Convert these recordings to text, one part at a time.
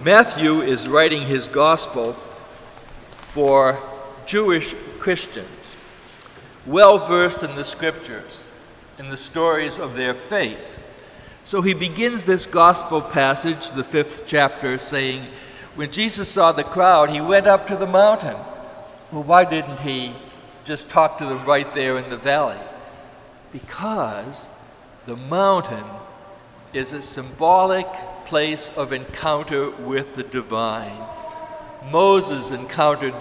Matthew is writing his gospel for Jewish Christians, well versed in the scriptures, in the stories of their faith. So he begins this gospel passage, the 5th chapter, saying, when Jesus saw the crowd, he went up to the mountain. Well, why didn't he just talk to them right there in the valley? Because the mountain is a symbolic place of encounter with the divine. Moses encountered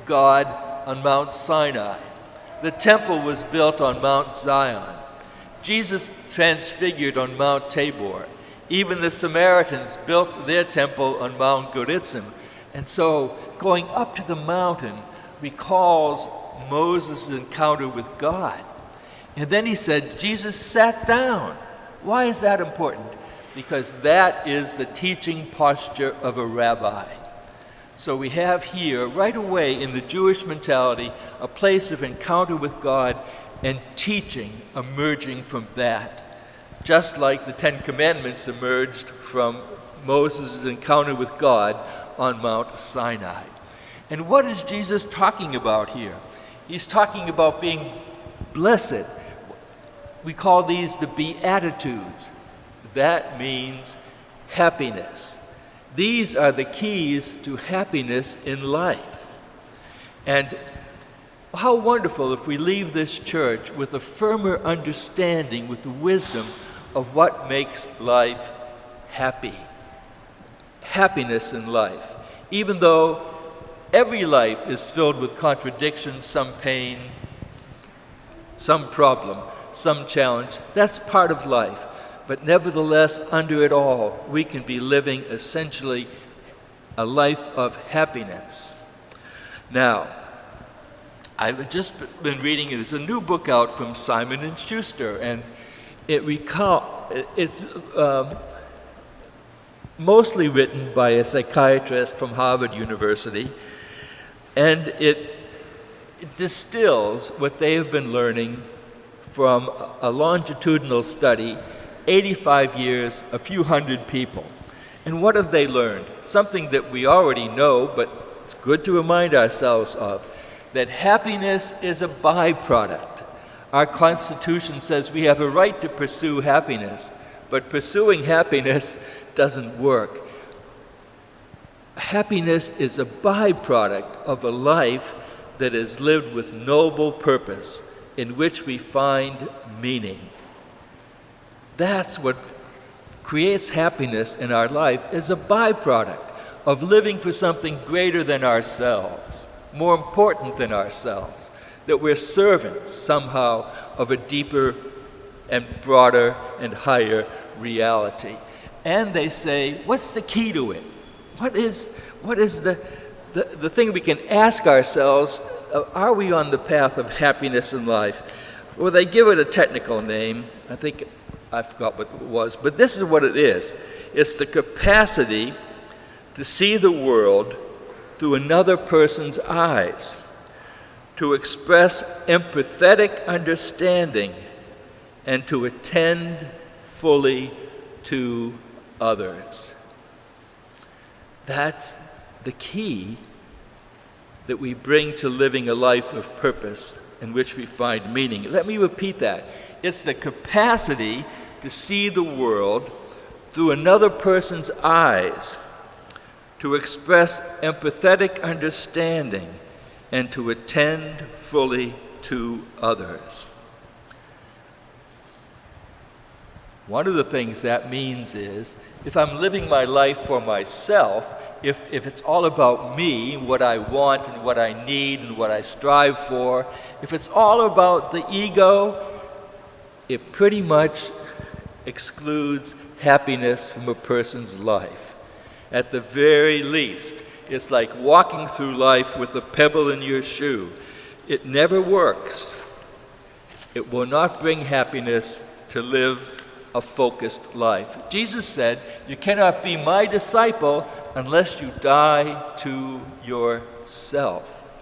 God on Mount Sinai. The temple was built on Mount Zion. Jesus transfigured on Mount Tabor. Even the Samaritans built their temple on Mount Gerizim. And so going up to the mountain recalls Moses' encounter with God. And then he said, Jesus sat down. Why is that important? Because that is the teaching posture of a rabbi. So we have here, right away in the Jewish mentality, a place of encounter with God and teaching emerging from that. Just like the Ten Commandments emerged from Moses' encounter with God on Mount Sinai. And what is Jesus talking about here? He's talking about being blessed. We call these the Beatitudes. That means happiness. These are the keys to happiness in life. And how wonderful if we leave this church with a firmer understanding, with the wisdom of what makes life happy. Happiness in life. Even though every life is filled with contradictions, some pain, some problem, some challenge, that's part of life. But nevertheless, under it all, we can be living essentially a life of happiness. Now, I've just been reading, there's a new book out from Simon & Schuster, and it's mostly written by a psychiatrist from Harvard University, and it distills what they have been learning from a longitudinal study, 85 years, a few hundred people. And what have they learned? Something that we already know, but it's good to remind ourselves of, that happiness is a byproduct. Our Constitution says we have a right to pursue happiness, but pursuing happiness doesn't work. Happiness is a byproduct of a life that is lived with noble purpose, in which we find meaning. That's what creates happiness in our life, is a byproduct of living for something greater than ourselves, more important than ourselves, that we're servants somehow of a deeper and broader and higher reality. And they say, what's the key to it? What is the thing we can ask ourselves, are we on the path of happiness in life? Well, they give it a technical name. I think I forgot what it was, but this is what it is. It's the capacity to see the world through another person's eyes, to express empathetic understanding, and to attend fully to others. That's the key that we bring to living a life of purpose in which we find meaning. Let me repeat that. It's the capacity to see the world through another person's eyes, to express empathetic understanding, and to attend fully to others. One of the things that means is, if I'm living my life for myself, if it's all about me, what I want and what I need and what I strive for, if it's all about the ego, it pretty much excludes happiness from a person's life. At the very least, it's like walking through life with a pebble in your shoe. It never works. It will not bring happiness to live a focused life. Jesus said, you cannot be my disciple unless you die to yourself.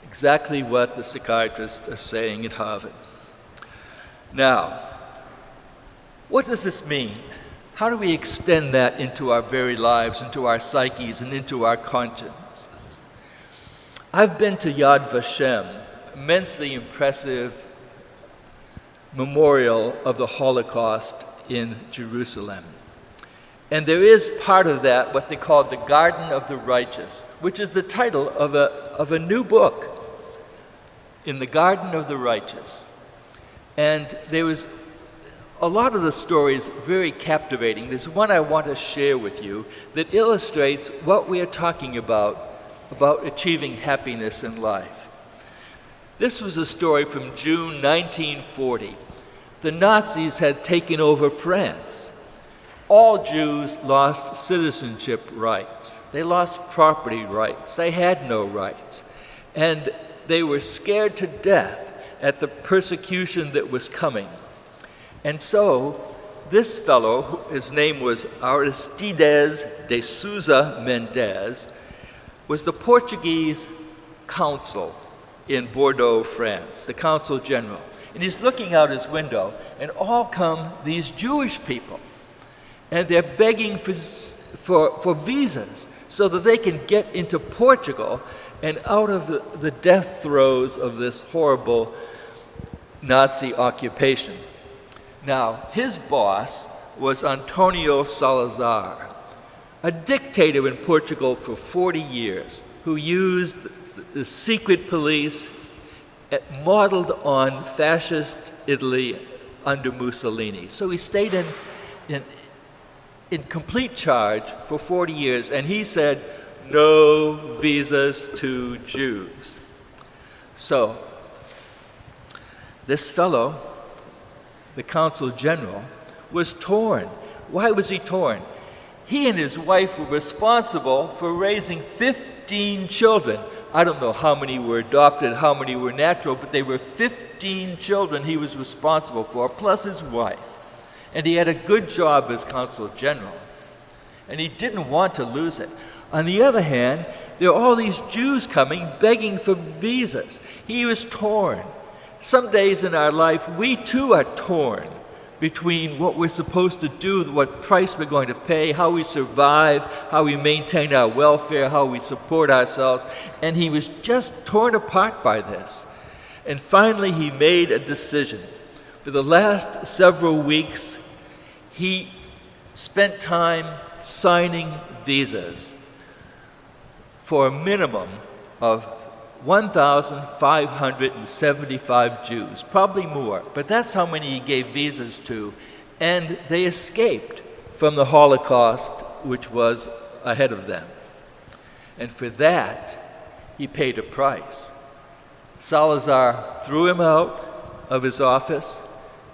Exactly what the psychiatrists are saying at Harvard. Now, what does this mean? how do we extend that into our very lives, into our psyches, and into our consciences? I've been to Yad Vashem, immensely impressive memorial of the Holocaust in Jerusalem. And there is part of that, what they call the Garden of the Righteous, which is the title of a new book, In the Garden of the Righteous. And there was a lot of the stories very captivating. There's one I want to share with you that illustrates what we are talking about achieving happiness in life. This was a story from June 1940. The Nazis had taken over France. All Jews lost citizenship rights. They lost property rights. They had no rights. And they were scared to death at the persecution that was coming. And so this fellow, his name was Aristides de Souza Mendes, was the Portuguese consul in Bordeaux, France, the consul general. And he's looking out his window, and all come these Jewish people. And they're begging for visas so that they can get into Portugal and out of the death throes of this horrible Nazi occupation. Now, his boss was Antonio Salazar, a dictator in Portugal for 40 years, who used the secret police modeled on fascist Italy under Mussolini. So he stayed in complete charge for 40 years, and he said, no visas to Jews. So this fellow, the consul general, was torn. Why was he torn? He and his wife were responsible for raising 15 children. I don't know how many were adopted, how many were natural, but they were 15 children he was responsible for, plus his wife. And he had a good job as consul general. And he didn't want to lose it. On the other hand, there are all these Jews coming begging for visas. He was torn. Some days in our life, we too are torn between what we're supposed to do, what price we're going to pay, how we survive, how we maintain our welfare, how we support ourselves. And he was just torn apart by this. And finally, he made a decision. For the last several weeks, he spent time signing visas for a minimum of 1,575 Jews, probably more, but that's how many he gave visas to, and they escaped from the Holocaust, which was ahead of them. And for that, he paid a price. Salazar threw him out of his office,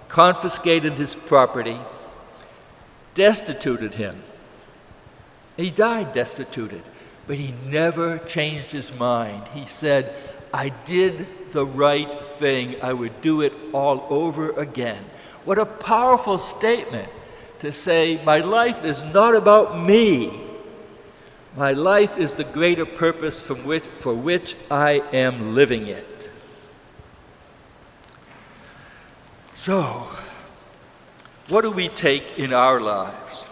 confiscated his property, destituted him. He died destituted. But he never changed his mind. He said, I did the right thing. I would do it all over again. What a powerful statement to say, my life is not about me. My life is the greater purpose for which I am living it. So, what do we take in our lives?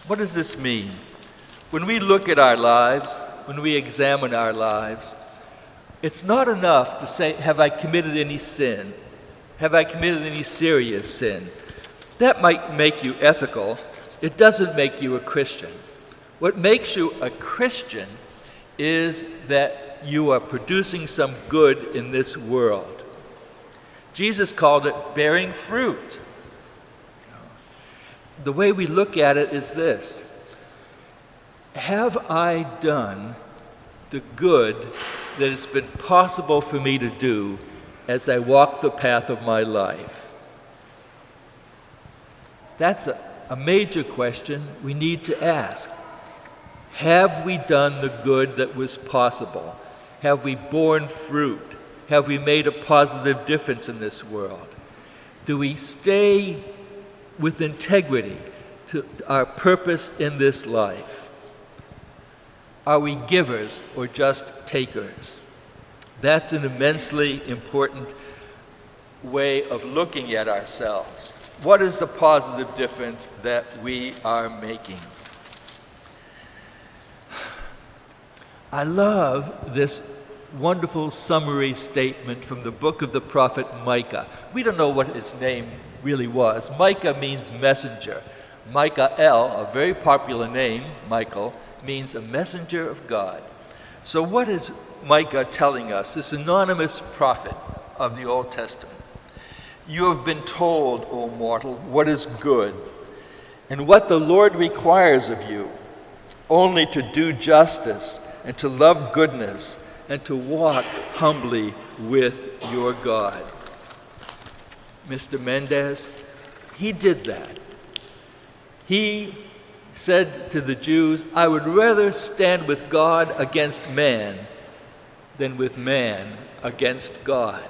What does this mean? When we look at our lives, when we examine our lives, it's not enough to say, have I committed any sin? Have I committed any serious sin? That might make you ethical. It doesn't make you a Christian. What makes you a Christian is that you are producing some good in this world. Jesus called it bearing fruit. The way we look at it is this. Have I done the good that it's been possible for me to do as I walk the path of my life? That's a major question we need to ask. Have we done the good that was possible? Have we borne fruit? Have we made a positive difference in this world? Do we stay with integrity to our purpose in this life? Are we givers or just takers? That's an immensely important way of looking at ourselves. What is the positive difference that we are making? I love this wonderful summary statement from the book of the prophet Micah. We don't know what his name really was. Micah means messenger. Michael, a very popular name, Michael, means a messenger of God. So what is Micah telling us, this anonymous prophet of the Old Testament? You have been told, O mortal, what is good, and what the Lord requires of you, only to do justice and to love goodness and to walk humbly with your God. Mr. Mendez, he did that. He said to the Jews, I would rather stand with God against man than with man against God.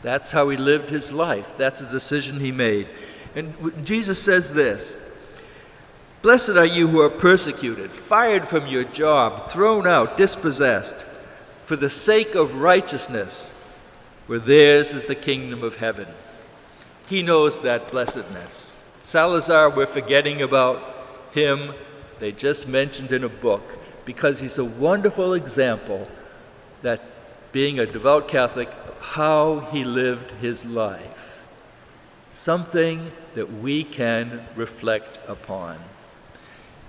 That's how he lived his life. That's a decision he made. And Jesus says this, blessed are you who are persecuted, fired from your job, thrown out, dispossessed, for the sake of righteousness, for theirs is the kingdom of heaven. He knows that blessedness. Salazar, we're forgetting about him. They just mentioned in a book, because he's a wonderful example that being a devout Catholic, how he lived his life. Something that we can reflect upon.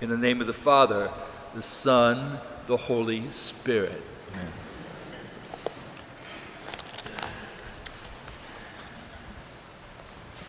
In the name of the Father, the Son, the Holy Spirit. Amen.